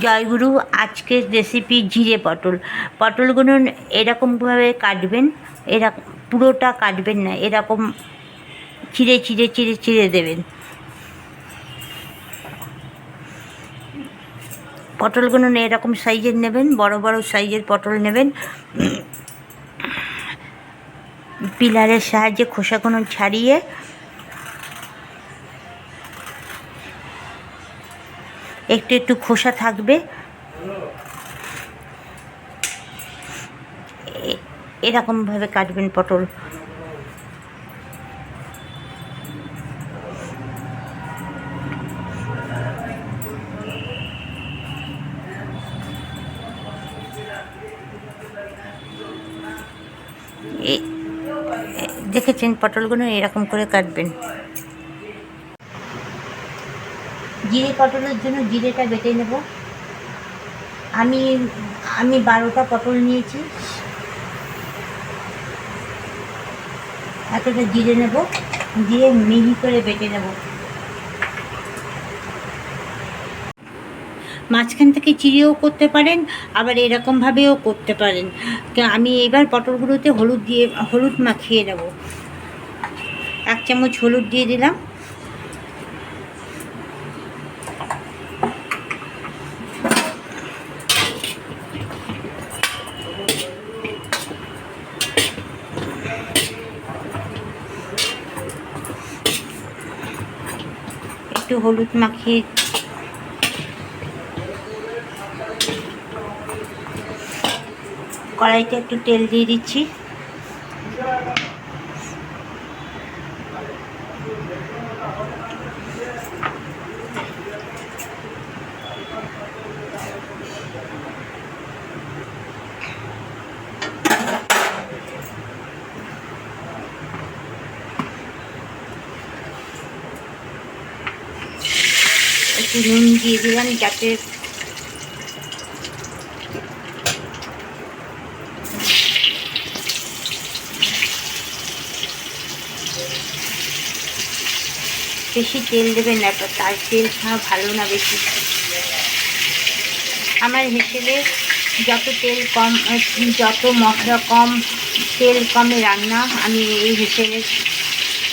জয়গুরু। আজকের রেসিপি জিরে পটল। পটলগুলো এরকমভাবে কাটবেন, এরকম পুরোটা কাটবেন না, এরকম চিড়ে চিড়ে চিড়ে চিড়ে দেবেন। পটলগুলো এরকম সাইজের নেবেন, বড় বড় সাইজের পটল নেবেন। পিলারের সাহায্যে খোসাগুলো ছাড়িয়ে একটু একটু খোসা থাকবে, এরকমভাবে কাটবেন পটল। দেখেছেন, পটলগুলো এরকম করে কাটবেন। জিরে পটলের জন্য জিরেটা বেটে নেব। আমি 12টা পটল নিয়েছি। এতটা জিরে নেব, দিয়ে মিহি করে বেটে নেব। মাঝখান থেকে চিড়েও করতে পারেন, আবার এরকমভাবেও করতে পারেন। আমি এবার পটলগুলোতে হলুদ মাখিয়ে নেব। 1 চামচ হলুদ দিয়ে দিলাম। একটু হলুদ মাখিয়ে কড়াইতে একটু তেল দিয়ে দিচ্ছি। একটু নুন দিয়ে দিলাম যাতে বেশি তেল দেবেন না, তার তেল খাওয়া ভালো না বেশি। আমার হিসেবে যত তেল কম, যত মশলা কম, তেল কমে রান্না, আমি এই হিসেবে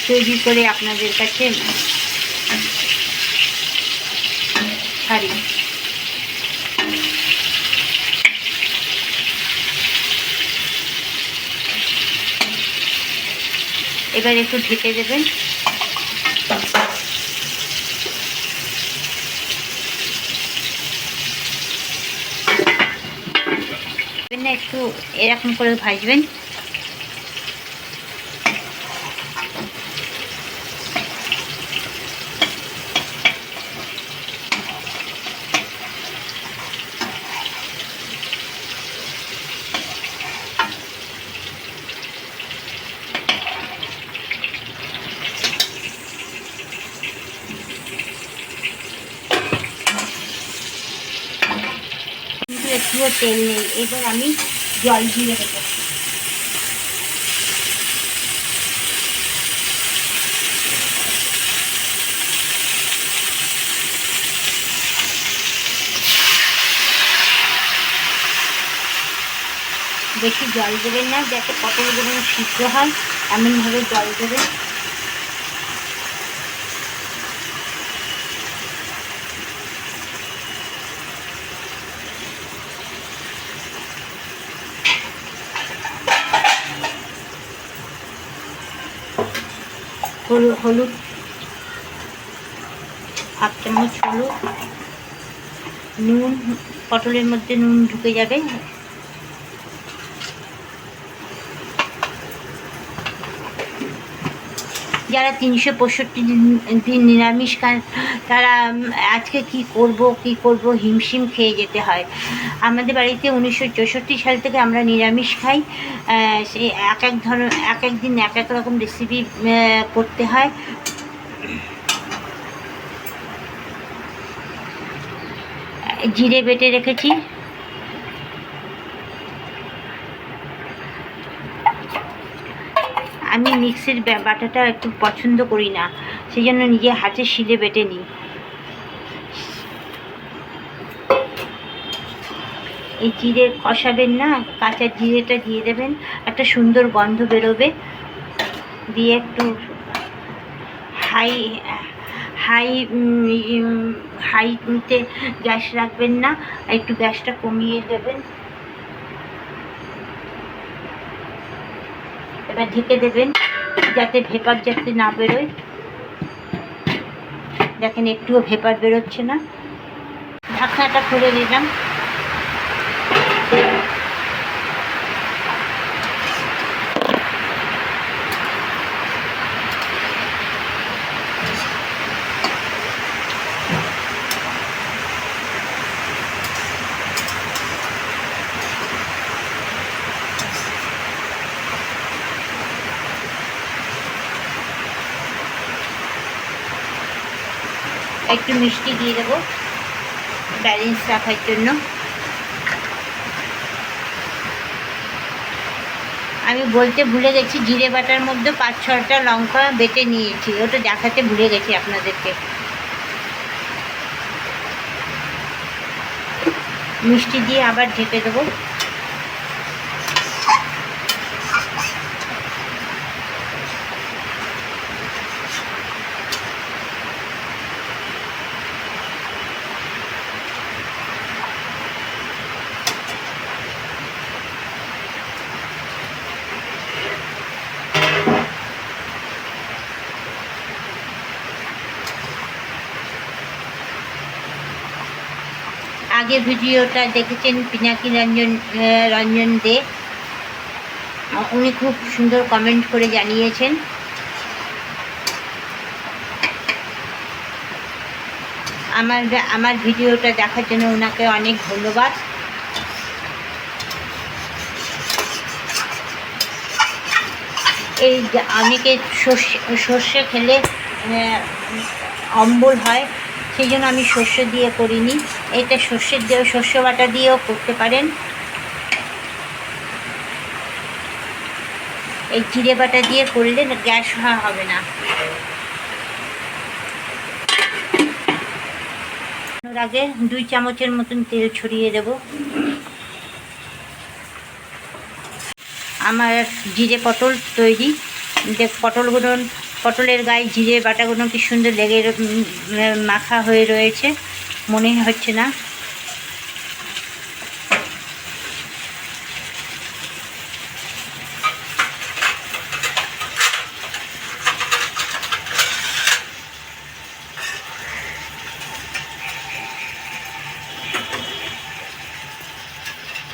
তৈরি করে আপনাদের কাছে ছাড়ি। এবার একটু ঢেকে দেবেন। একটু এরকম করে ভাজবেন। কিন্তু একটুও তেল নেই। এবার আমি জল দিয়ে দেবো। বেশি জল দেবেন না, যাতে পটলগুলো সিদ্ধ হয়, এমনভাবে জল দেবেন। হলুদ 1 চামচ হলুদ, নুন, পটলের মধ্যে নুন ঢুকে যাবে। যারা 365 দিন নিরামিষ খান, তারা আজকে কি করব হিমশিম খেয়ে যেতে হয়। আমাদের বাড়িতে 1964 সাল থেকে আমরা নিরামিষ খাই। সেই এক এক দিন এক এক রকম রেসিপি করতে হয়। জিরে বেটে রেখেছি। আমি মিক্সির বাটাটা একটু পছন্দ করি না, সেই জন্য নিজে হাতে শিলে বেটে নিই। এই জিরে কষাবেন না, কাঁচা জিরেটা দিয়ে দেবেন, একটা সুন্দর গন্ধ বেরোবে। দিয়ে একটু হাই হাই হাইতে গ্যাস রাখবেন না, একটু গ্যাসটা কমিয়ে দেবেন। এবার ঢেকে দেবেন যাতে ভেপার যাতে না বেরোয়। দেখেন একটুও ভেপার বেরোচ্ছে না। ঢাকনাটা খুলে দিলাম। একটু মিষ্টি দিয়ে দেবো ব্যালেন্স রাখার জন্য। আমি বলতে ভুলে গেছি, জিরে বাটার মধ্যে 5-6টা লঙ্কা বেটে নিয়েছি, ওটা দেখাতে ভুলে গেছি আপনাদেরকে। মিষ্টি দিয়ে আবার ঢেকে দেবো। আগে ভিডিওটা দেখেছেন পিনাকি রঞ্জন দে, উনি খুব সুন্দর কমেন্ট করে জানিয়েছেন। আমার ভিডিওটা দেখার জন্য ওনাকে অনেক ধন্যবাদ। এই অনেকে সর্ষে খেলে অম্বল হয়, সেই জন্য আমি সর্ষে দিয়ে করিনি। এটা সর্ষে বাটা দিয়েও করতে পারেন। এই জিরে বাটা দিয়ে করলে গ্যাস হবে না। এর আগে 2 চামচের মতন তেল ছড়িয়ে দেব। আমার জিরে পটল তৈরি। পটলের গায়ে জিরে বাটাগুলো কি সুন্দর লেগে মাখা হয়ে রয়েছে, মনে হচ্ছে না।